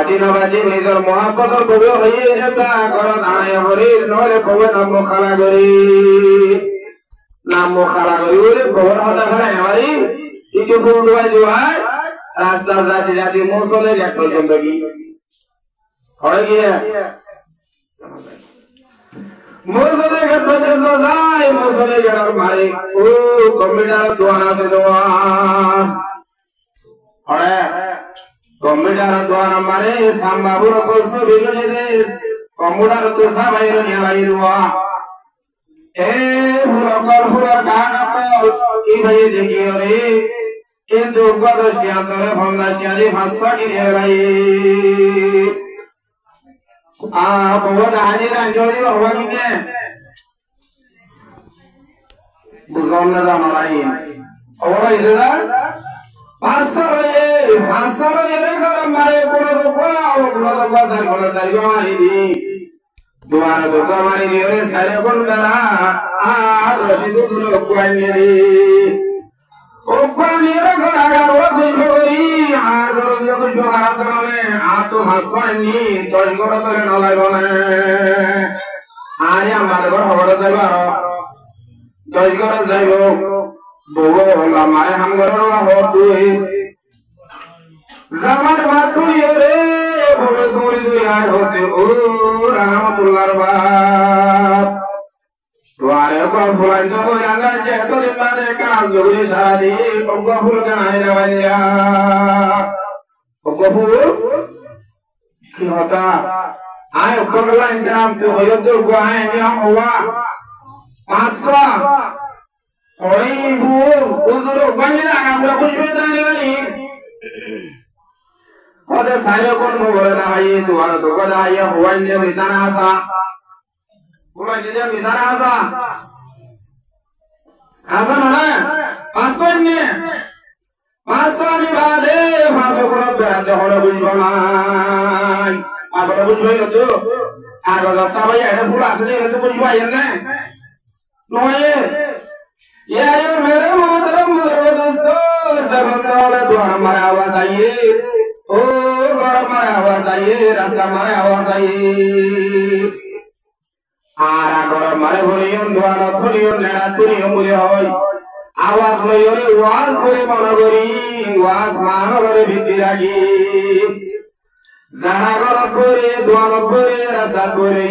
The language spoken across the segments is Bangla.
নিজের মহাপদর কবি হয়ে এটা করত আনায় হরির নহলে কবে নাম খালা করি নাম খালা করি বলে খবর হতা ফেলাই আমারি ইকে ফুল দোয়াই দোয়াই রাস্তা যাতে যাতে মৌসলের এক পর্যন্ত কি হয় গিয়ে মৌসলের এক পর্যন্ত যায় মৌসলের গেটার মারে ও কম্পিউটার দোয়ান আছে দোয়ান হয় কম্পিউটার দোয়ান মারে সাম্বাবুর কোর্স বিরোধী দেশ কম্পিউটার তো সাবাইর নিয়ে বাইরওয়া এ ফুলকর গান কল কি ভাই দেখিও রে কিন্তু 10 টি আন্তরে 50 টি আদি 500 কি নিয়ে গই আ বহুত হাজির আঞ্জলি হওয়ানি কে বুঝলাম না জামাই ওরা ইদা 500 রে গরম মারে কোন তো পাও কোন তো বাজার কোন সারি মারি দি দুয়ার দোকা মারি দি রে সারে কোন বেলা আর রশিদ দুলো কোয়ানি রে ও কোয়ানি রে গরাগা ও দুইবরি আর দুলো দুলো হারাত হবে আ তো হাসবানি তোর গর তোরে না লাইব না আরে আমার ঘর হবড় যাইব আর দই ঘর যাইব বউ হলা মারে হাম ঘর হো তুই জামার বাতুরি রে বড় দূরে দূরে আর হতে ও রহমতুল্লাহর বাপ তোরে কো ফুলাই তো জানা যে তো দিন বাদে কাজ জুরি সারা দি ওগো ফুল জানাই না ভাইয়া ওগো ফুল কি হতা আয় ওগো লাইন দাম তো হয়ো তো গো আয় নিয়ম হওয়া 500 ওই ফুল উজুরো গঞ্জি না আমরা বুঝবে জানি বানি ওদের সাইরে কোন বলে না ভাই তোমার তো কথা আইয়া হওয়াই নিয়ে বিছানা আসা পুরো নিজে বিছানা আসা আসা না 500 নিয়ে 500 নি বাদে 500 কোন বেড়াতে হলো বুঝবা না আমরা বুঝবে তো আর রাস্তা ভাই এটা ফুল আসতে গেলে বুঝবা না নয় यार मेरे मोहतरम दोस्तों सब तौले तो हमारा आवाज आइए ओ घर हमारा आवाज आइए रास्ता हमारा आवाज आइए आरा घर हमारे भरियन द्वारा भरियन नेड़ा भरियन मुझे होय आवाज लइरे वाज করে মনে করি ওয়াজ মান করে ভিত্তি লাগি যারা ঘর করে দোয়াল করে রাস্তা করে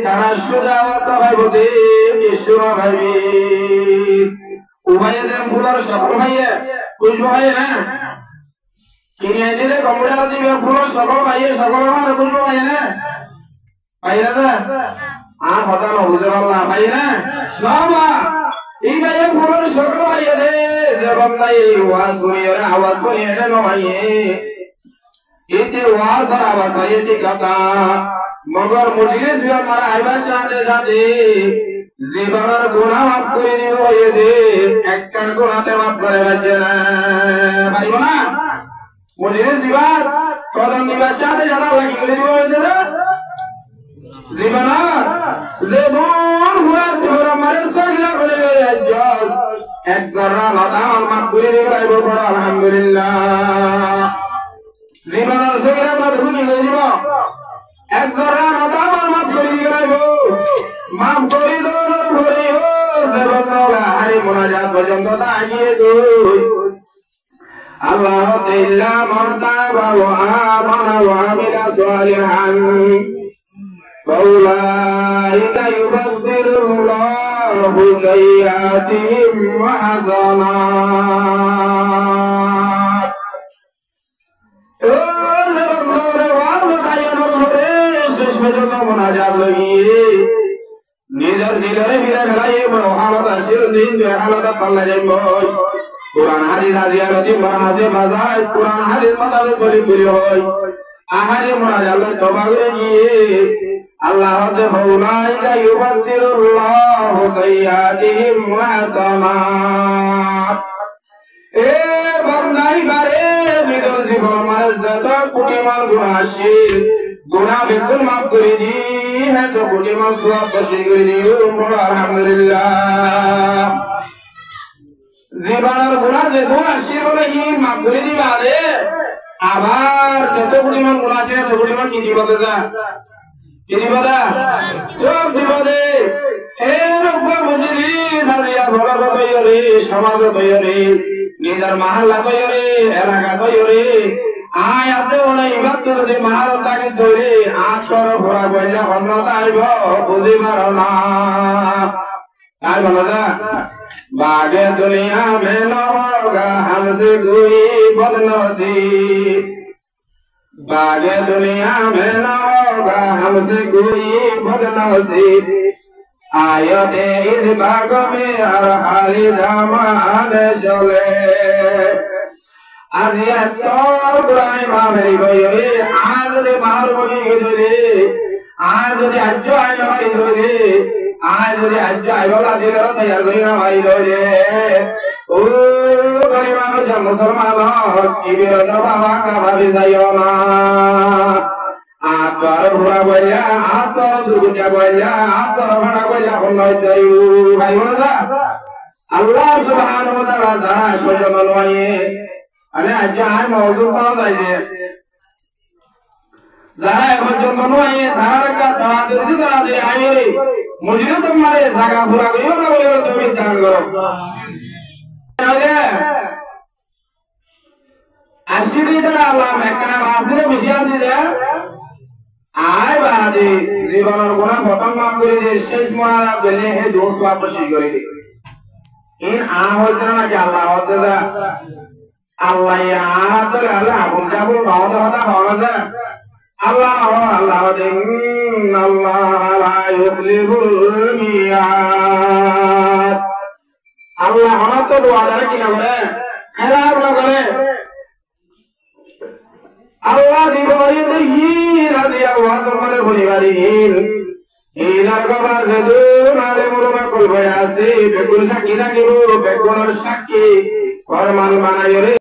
তারা সুজা আওয়াজ পাইবতে ঈশ্বর ভাবি উভয়ে দেন ফুলার সকল ভাইয়ে বুঝবো ভাই না কিনে এনে দে কম্পিউটার দিবে ফুলার সকল ভাইয়ে সকল মানে বুঝবো ভাই না ভাই না আ কথা না বুঝে পারলাম ভাই না বাবা এই ভাইয়ে ফুলার সকল ভাইয়ে দে যে বান্দাই ওয়াজ করি আর আওয়াজ করি এটা নয় এতে ওয়াজ আর আওয়াজ হয় ঠিক কথা মগর মজলিস भी हमारा आइबा साथे साथे জীবনের গুনাহ মাফ করে দিব এ দে একটা গুনাহতে মাফ করে রাখে না পারিব না মজলিস বিবাদ কদম দিবার সাথে সাথে লাগি করে দিব এ দে জীবনের যে মন হুয়া জীবন আমারে সগলা করে রাখছস এক জরা লাদা মাফ করে দিব রাইব পড়া আলহামদুলিল্লাহ জীবনের সগলা মাফ করে দিব এক জরা লাদা মাফ করে দিব রাইব মাফ করে দো ভরিও সবতলা হারি মুনাজাত পর্যন্ত তাকিয়ে দুই আল্লাহ তাআলা মারতাবা ওয়া আমানা ওয়া আমিলা সালিহান ফাউলাইকা ইউবাদদিলুল্লাহু সাইয়্যাতিহিম ওয়া হাসানাত ও সবতলা ওয়াজ তাইনো করে শেষ পর্যন্ত মুনাজাত লাগিয়ে নিজের দিলের ভিতরে ফেলাইয়ে হালত আসির দিন যে হালত পাল্লা যাইব কুরআন হাদিস আজিয়ারতি মারাজে বাজায় কুরআন হাদিস মোতাবেক চলি করি হয় আহারে মুনাজাত তওবা করে গিয়ে আল্লাহ তে ফাউলাইকা ইউবাদদিলুল্লাহু সাইয়্যাতিহিম ওয়া হাসানাত এ বান্দাই বারে নিজের জীবন মানে যত কোটি মান গুনাহ আছে গুনাহ বিলকুল মাফ করে দি है तो कोटि मान सवाब बख्शिश করে দিও বড় আলহামদুলিল্লাহ জীবনের গুনাহ যে দোয়া ছিল বলে ই মাফ করে দিবা দে আবার যত পরিমাণ গুণ আছে তত পরিমাণ কি বিপদে যা কি বিপদে সব বিপদে এরকম বুঝলি সাজিয়া বড় তৈরি সমাজ তৈরি নিজের মহল্লা তৈরি এলাকা তৈরি আয়াতে ওনা ইবাদত যদি মহল্লা থাকে তৈরি আছর ভরা বইলা অন্যতা আইব বুঝিবার না তাই বলা যা बागे दुनिया में न होगा हमसे कोई बदनसीब बागे दुनिया में न होगा हमसे कोई बदनसीब आयते इस बाग में हर हाली जमान चले आज ये तो पुराने मामले कोई आज दे मार बोली कोई आज दे अज्जो आने वाली कोई आज যদি আজ আইবলা দিলের তৈয়ার করি না ভাই লইলে ও গরিবা মজা মুসলমান কি বিরত বাবা কা ভাবি যাইও না আতর ভরা বইলা আতর দুর্গা বইলা আতর ভাড়া বইলা বলাই যাইও ভাই বলা আল্লাহ সুবহানাহু ওয়া তাআলা যারা সহ্য মানওয়ে আরে আজ আর মওজু পাওয়া যায় যারা এখন জন্ম নয় তারা কা তাড়াতাড়ি আইরে মজলিস আমারে জায়গা পুরা করিও না বলে তুমি দান করো তাহলে আশিরি দ্বারা আল্লাহ মেকানা বাসিরে বেশি আছে যে আয় বাদে জীবনের গুনাহ খতম মাফ করে দে শেষ মারা বলে হে দোষ वापस করে দে ইন আ হইতে না কি আল্লাহ হতে যা আল্লাহ ইয়া আদর আল্লাহ আবুল জাবুল বাওদা হতা হওয়া যায় Allah Allah inna Allah la yukhliful mi'ad Allah হয়তো দোয়া দ্বারা কি না করে খেলাপ না করে আল্লাহ দিবরে দেখি রাজি আল্লাহ সরকারে বলিবারিন ইনার কবার যেদুন আলে মুরমা কল ভয় আছে বেকুল সাক্ষী থাকিব বেকুলের সাক্ষী ফরমান বানাইরে